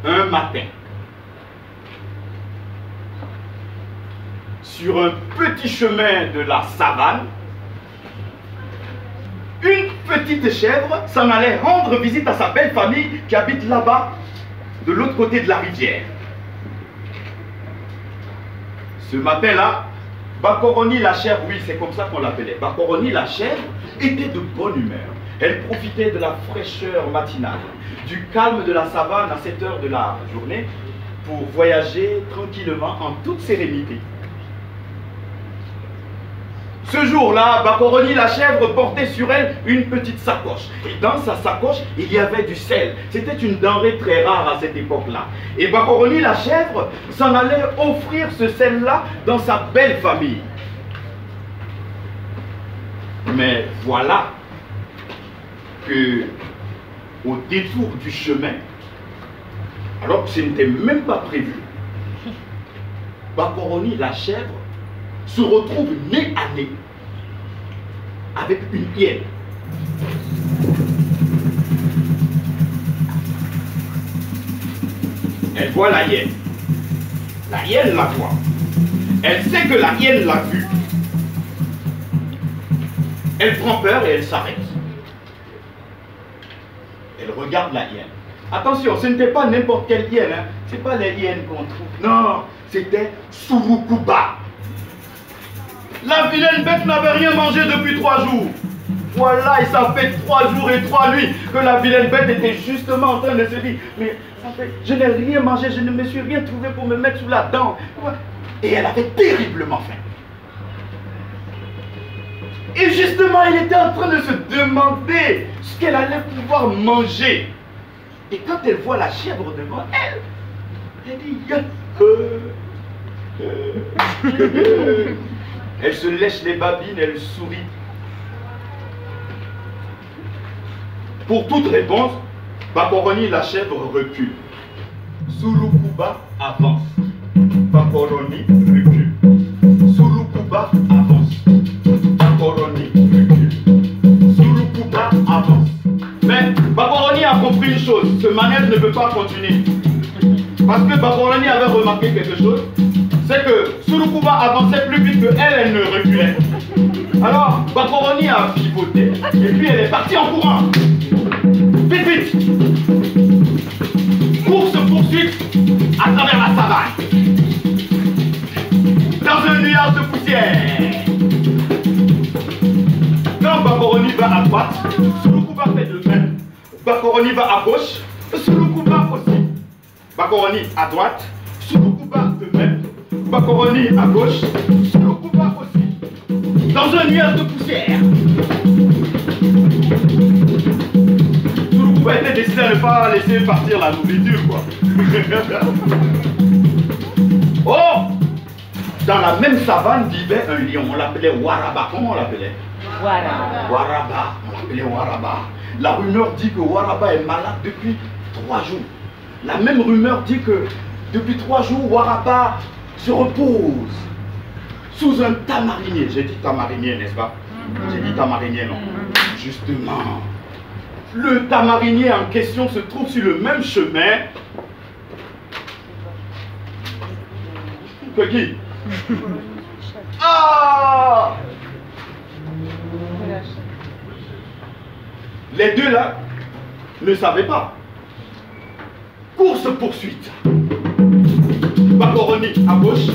Un matin, sur un petit chemin de la savane, une petite chèvre s'en allait rendre visite à sa belle famille qui habite là-bas, de l'autre côté de la rivière. Ce matin-là, Bakoroni la chèvre, oui c'est comme ça qu'on l'appelait, Bakoroni la chèvre était de bonne humeur. Elle profitait de la fraîcheur matinale, du calme de la savane à cette heure de la journée pour voyager tranquillement en toute sérénité. Ce jour-là, Bakoroni la chèvre portait sur elle une petite sacoche. Et dans sa sacoche, il y avait du sel. C'était une denrée très rare à cette époque-là. Et Bakoroni la chèvre s'en allait offrir ce sel-là dans sa belle famille. Mais voilà que, au détour du chemin, alors que ce n'était même pas prévu, Bakoroni la chèvre se retrouve nez à nez avec une hyène. Elle voit la hyène. La hyène la voit. Elle sait que la hyène l'a vue. Elle prend peur et elle s'arrête. Elle regarde la hyène. Attention, ce n'était pas n'importe quelle hyène. Hein. Ce n'est pas les hyènes qu'on trouve. Non, c'était Surukuba. La vilaine bête n'avait rien mangé depuis 3 jours. Voilà, et ça fait 3 jours et 3 nuits que la vilaine bête était justement en train de se dire, mais ça fait, je n'ai rien mangé, je ne me suis rien trouvé pour me mettre sous la dent. Et elle avait terriblement faim. Et justement, elle était en train de se demander ce qu'elle allait pouvoir manger. Et quand elle voit la chèvre devant elle, elle dit, elle se lèche les babines, elle sourit. Pour toute réponse, Bakoroni la chèvre recule. Surukuba avance. Bakoroni recule. Surukuba avance. Bakoroni recule. Surukuba avance. Mais Bakoroni a compris une chose, ce manège ne peut pas continuer. Parce que Bakoroni avait remarqué quelque chose, c'est que Surukuba avançait plus vite que elle ne reculait. Alors, Bakoroni a pivoté, et puis elle est partie en courant. Vite, vite! Course-poursuite à travers la savane. Dans un nuage de poussière. Quand Bakoroni va à droite, Surukuba fait de même. Bakoroni va à gauche, Surukuba aussi. Bakoroni à droite, Surukuba de même. Bakoroni à gauche, Surukuba aussi. Dans un nuage de poussière. Surukuba était décidé à ne pas laisser partir la nourriture, quoi. Oh! Dans la même savane vivait un lion. On l'appelait Waraba. Comment on l'appelait? Waraba. Waraba. On l'appelait Waraba. La rumeur dit que Waraba est malade depuis 3 jours. La même rumeur dit que depuis 3 jours, Waraba se repose sous un tamarinier. J'ai dit tamarinier, n'est-ce pas? J'ai dit tamarinier, non? Justement, le tamarinier en question se trouve sur le même chemin que qui? Ah! Les deux là ne savaient pas. Course-poursuite. Bakoroni à gauche,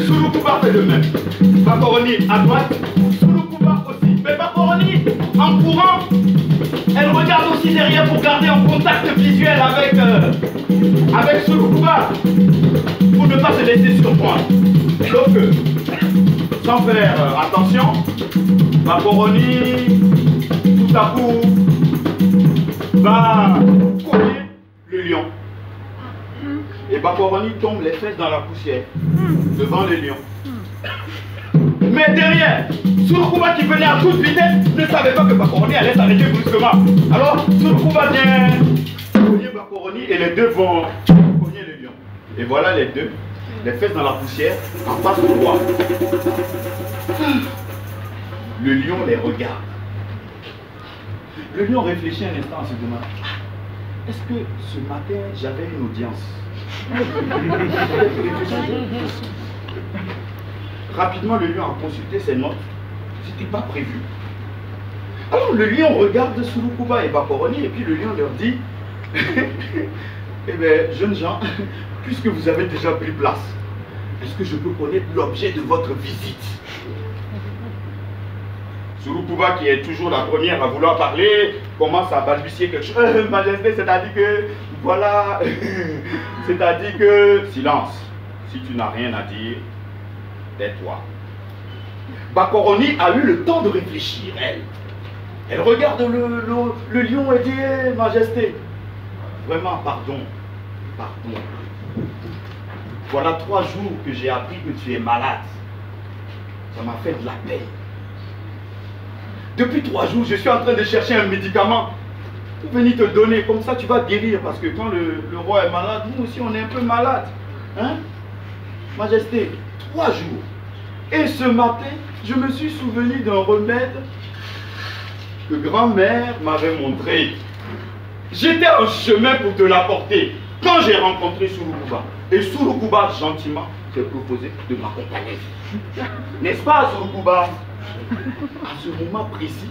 Surukuba fait de même. Bakoroni à droite, Surukuba aussi. Mais Bakoroni, en courant, elle regarde aussi derrière pour garder en contact visuel avec Surukuba, pour ne pas se laisser surprendre. Sauf que, sans faire attention, Bakoroni, tout à coup, va courir le lion. Et Bakoroni tombe les fesses dans la poussière, devant le lion. Mais derrière, Surukuba qui venait à toute vitesse ne savait pas que Bakoroni allait s'arrêter brusquement. Alors, Surukuba vient cogner Bakoroni et les deux vont cogner le lion. Et voilà les deux les fesses dans la poussière, en face du roi. Le lion les regarde. Le lion réfléchit un instant en se demandant, est-ce que ce matin j'avais une audience? Rapidement, le lion a consulté ses notes. C'était pas prévu. Alors le lion regarde Sulukuba et Bakoroni et puis le lion leur dit eh bien, jeunes gens, puisque vous avez déjà pris place, est-ce que je peux connaître l'objet de votre visite? Sulukuba, qui est toujours la première à vouloir parler, commence à balbutier quelque chose. Majesté, c'est-à-dire que, voilà, c'est-à-dire que, silence, si tu n'as rien à dire, tais-toi. Bakoroni a eu le temps de réfléchir, elle. Elle regarde le lion et dit, hey, Majesté, vraiment, pardon, pardon. Voilà 3 jours que j'ai appris que tu es malade. Ça m'a fait de la peine. Depuis 3 jours, je suis en train de chercher un médicament pour venir te donner. Comme ça, tu vas guérir. Parce que quand le roi est malade, nous aussi, on est un peu malade. Hein? Majesté, 3 jours. Et ce matin, je me suis souvenu d'un remède que grand-mère m'avait montré. J'étais en chemin pour te l'apporter quand j'ai rencontré Sulukuba. Et Sulukuba, gentiment, s'est proposé de m'accompagner. N'est-ce pas, Sulukuba? À ce moment précis,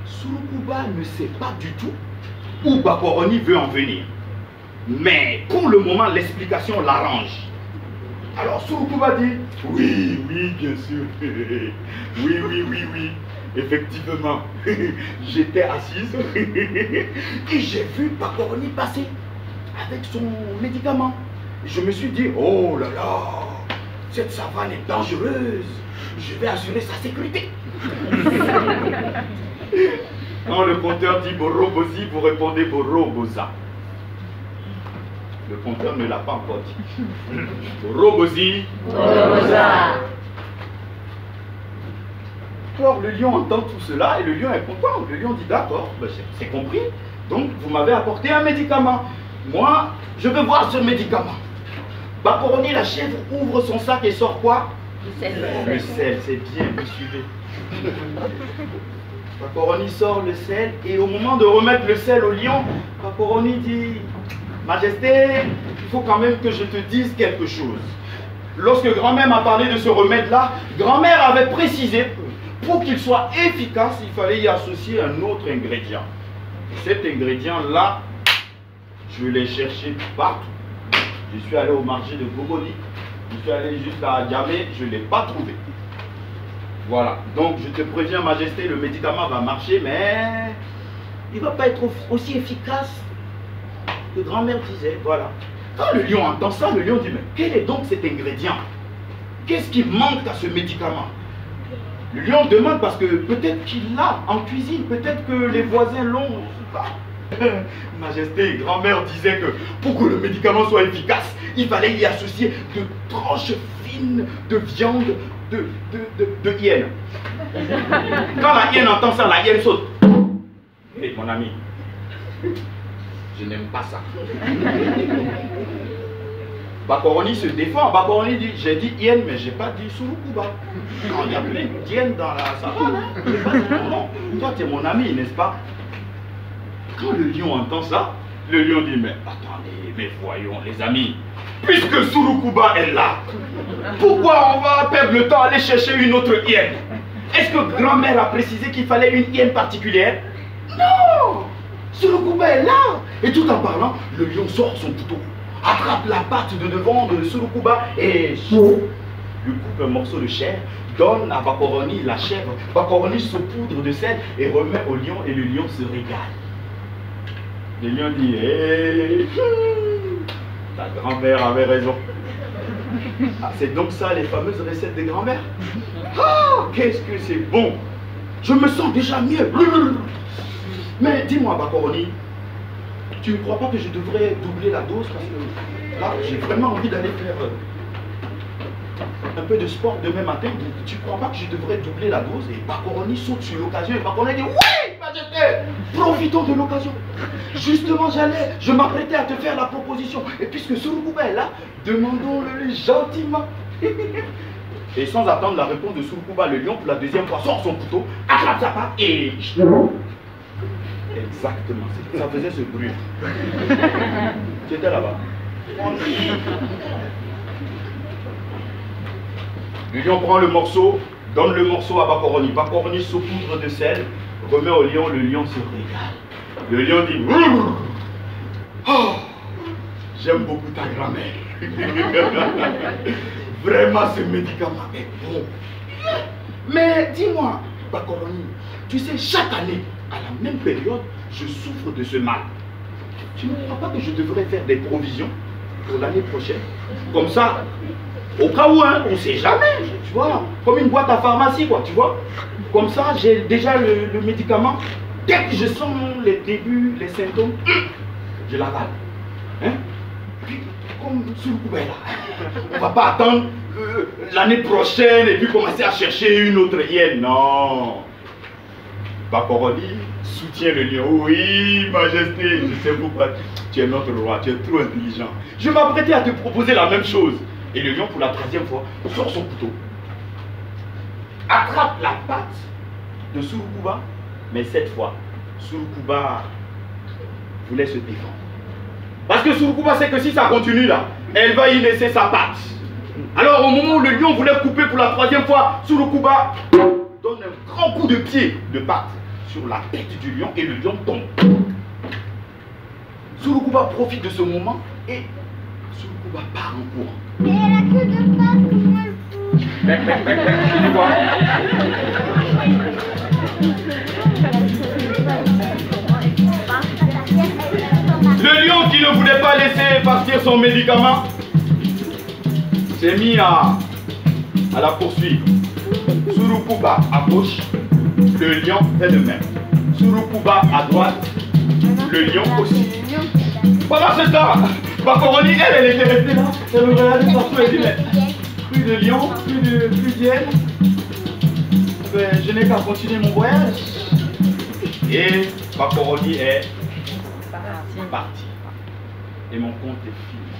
Sulukuba ne sait pas du tout où Bakoroni veut en venir. Mais pour le moment, l'explication l'arrange. Alors Sulukuba dit, oui, oui, bien sûr. Oui, oui, oui, oui. Effectivement, j'étais assise et j'ai vu Bakoroni passer avec son médicament. Je me suis dit, oh là là, cette savane est dangereuse. Je vais assurer sa sécurité. Quand le compteur dit Borobosi, vous répondez Borobosa. Le compteur ne l'a pas encore dit. Borobosi, Borobosa. Alors le lion entend tout cela et le lion est content. Le lion dit d'accord, ben c'est compris. Donc vous m'avez apporté un médicament. Moi, je veux voir ce médicament. Bakoroni, la chèvre, ouvre son sac et sort quoi? Le sel. Le sel, c'est bien, vous suivez. Bakoroni sort le sel et au moment de remettre le sel au lion, Bakoroni dit, Majesté, il faut quand même que je te dise quelque chose. Lorsque grand-mère m'a parlé de ce remède-là, grand-mère avait précisé pour qu'il soit efficace, il fallait y associer un autre ingrédient. Cet ingrédient-là, je l'ai cherché partout. Je suis allé au marché de Bogoni, je suis allé jusqu'à Djamé, je ne l'ai pas trouvé. Voilà, donc je te préviens, Majesté, le médicament va marcher, mais il ne va pas être aussi efficace que grand-mère disait. Voilà. Quand le lion entend ça, le lion dit, mais quel est donc cet ingrédient? Qu'est-ce qui manque à ce médicament? Le lion demande parce que peut-être qu'il l'a en cuisine, peut-être que les voisins l'ont, je ne sais pas. Majesté, grand-mère disait que pour que le médicament soit efficace, il fallait y associer de tranches fines de viande de hyène. Quand la hyène entend ça, la hyène saute. Hé, mon ami, je n'aime pas ça. Bakoroni se défend. Bakoroni dit, j'ai dit hyène, mais je n'ai pas dit Sulukuba. Il y a plein d'hyènes dans la savane. Hein? Je n'ai pas dit ton nom. Toi, tu es mon ami, n'est-ce pas? Quand le lion entend ça, le lion dit, mais attendez, mais voyons les amis, puisque Sulukuba est là, pourquoi on va perdre le temps à aller chercher une autre hyène? Est-ce que grand-mère a précisé qu'il fallait une hyène particulière? Non! Sulukuba est là! Et tout en parlant, le lion sort son couteau, attrape la patte de devant de Sulukuba et lui coupe un morceau de chair, donne à Bakoroni la chèvre. Bakoroni se poudre de sel et remet au lion et le lion se régale. Le lion dit, hey, ta grand-mère avait raison. Ah, c'est donc ça les fameuses recettes de grand-mère. Ah, qu'est-ce que c'est bon. Je me sens déjà mieux. Mais dis-moi, Bakoroni, tu ne crois pas que je devrais doubler la dose? Parce que là, j'ai vraiment envie d'aller faire un peu de sport demain matin. Tu ne crois pas que je devrais doubler la dose? Et Bakoroni saute sur l'occasion et Bakoroni dit, oui, Majesté, profite. profitons de l'occasion. Justement, je m'apprêtais à te faire la proposition. Et puisque Surukuba est là, demandons-le gentiment. Et sans attendre la réponse de Surukuba, le lion, pour la deuxième fois, sort son couteau, attrape sa patte et... Exactement, ça faisait ce bruit. Tu étais là-bas. Le lion prend le morceau, donne le morceau à Bakoroni. Bakoroni saupoudre de sel, remet au lion, le lion se régale. Le lion dit oh, j'aime beaucoup ta grand-mère. Vraiment, ce médicament est bon. Mais dis-moi, Bakoroni, tu sais, chaque année, à la même période, je souffre de ce mal. Tu ne crois pas que je devrais faire des provisions pour l'année prochaine? Comme ça, au cas où, hein, on ne sait jamais, tu vois, comme une boîte à pharmacie, quoi, tu vois. Comme ça, j'ai déjà le médicament. Dès que je sens les débuts, les symptômes, je l'avale. Hein? Puis, comme Surukuba est là, on ne va pas attendre l'année prochaine et puis commencer à chercher une autre hyène. Non. Bakoroni soutient le lion. Oui, majesté, je sais pourquoi. Tu es notre roi, tu es trop intelligent. Je m'apprêtais à te proposer la même chose. Et le lion, pour la troisième fois, sort son couteau, attrape la patte de Surukuba, mais cette fois, Surukuba voulait se défendre. Parce que Surukuba sait que si ça continue là, elle va y laisser sa patte. Alors au moment où le lion voulait couper pour la troisième fois, Surukuba donne un grand coup de pied de patte sur la tête du lion et le lion tombe. Surukuba profite de ce moment et Surukuba part en courant. Et elle a que deux pattes, comment elle Le lion qui ne voulait pas laisser partir son médicament s'est mis à la poursuivre. Surukuba à gauche, le lion fait de même. Surukuba à droite, le lion aussi. Pendant ce temps, Bakoroni, elle était restée là, elle me regardait partout, elle dit mais plus de lion, plus d'hyène. Ben, je n'ai qu'à continuer mon voyage. Et Bakoroni est parti. Et mon compte est fini.